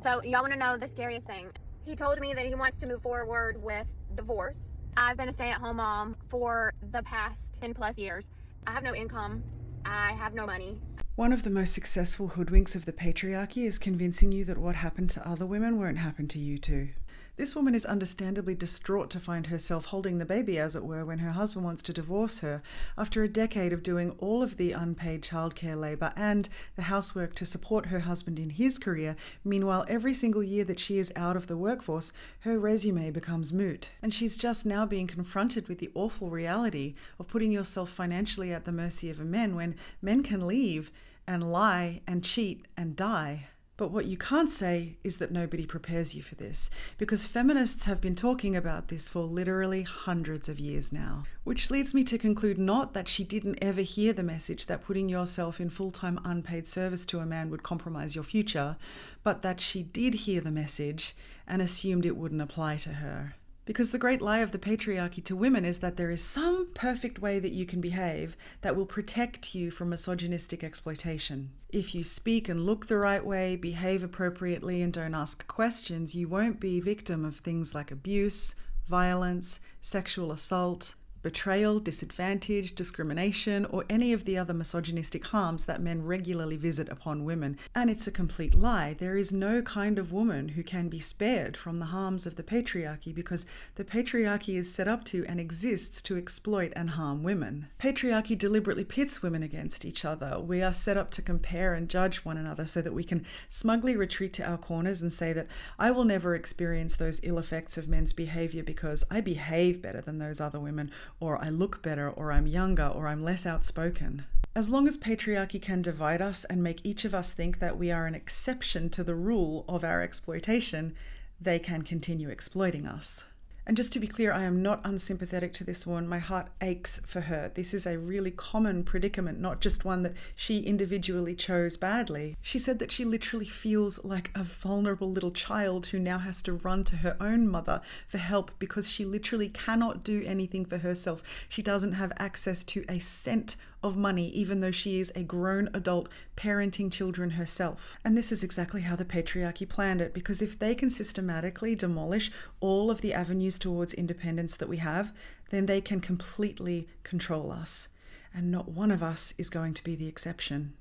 So y'all want to know the scariest thing? He told me that he wants to move forward with divorce. I've been a stay-at-home mom for the past 10 plus years. I have no income. I have no money. One of the most successful hoodwinks of the patriarchy is convincing you that what happened to other women won't happen to you too. This woman is understandably distraught to find herself holding the baby, as it were, when her husband wants to divorce her after a decade of doing all of the unpaid childcare labour and the housework to support her husband in his career. Meanwhile, every single year that she is out of the workforce, her resume becomes moot. And she's just now being confronted with the awful reality of putting yourself financially at the mercy of a man when men can leave and lie and cheat and die. But what you can't say is that nobody prepares you for this, because feminists have been talking about this for literally hundreds of years now. Which leads me to conclude not that she didn't ever hear the message that putting yourself in full-time unpaid service to a man would compromise your future, but that she did hear the message and assumed it wouldn't apply to her. Because the great lie of the patriarchy to women is that there is some perfect way that you can behave that will protect you from misogynistic exploitation. If you speak and look the right way, behave appropriately, and don't ask questions, you won't be victim of things like abuse, violence, sexual assault, betrayal, disadvantage, discrimination, or any of the other misogynistic harms that men regularly visit upon women. And it's a complete lie. There is no kind of woman who can be spared from the harms of the patriarchy, because the patriarchy is set up to and exists to exploit and harm women. Patriarchy deliberately pits women against each other. We are set up to compare and judge one another so that we can smugly retreat to our corners and say that I will never experience those ill effects of men's behavior because I behave better than those other women, or I look better, or I'm younger, or I'm less outspoken. As long as patriarchy can divide us and make each of us think that we are an exception to the rule of our exploitation, they can continue exploiting us. And just to be clear, I am not unsympathetic to this woman. My heart aches for her. This is a really common predicament, not just one that she individually chose badly. She said that she literally feels like a vulnerable little child who now has to run to her own mother for help because she literally cannot do anything for herself. She doesn't have access to a cent of money, even though she is a grown adult parenting children herself. And this is exactly how the patriarchy planned it, because if they can systematically demolish all of the avenues towards independence that we have, then they can completely control us. And not one of us is going to be the exception.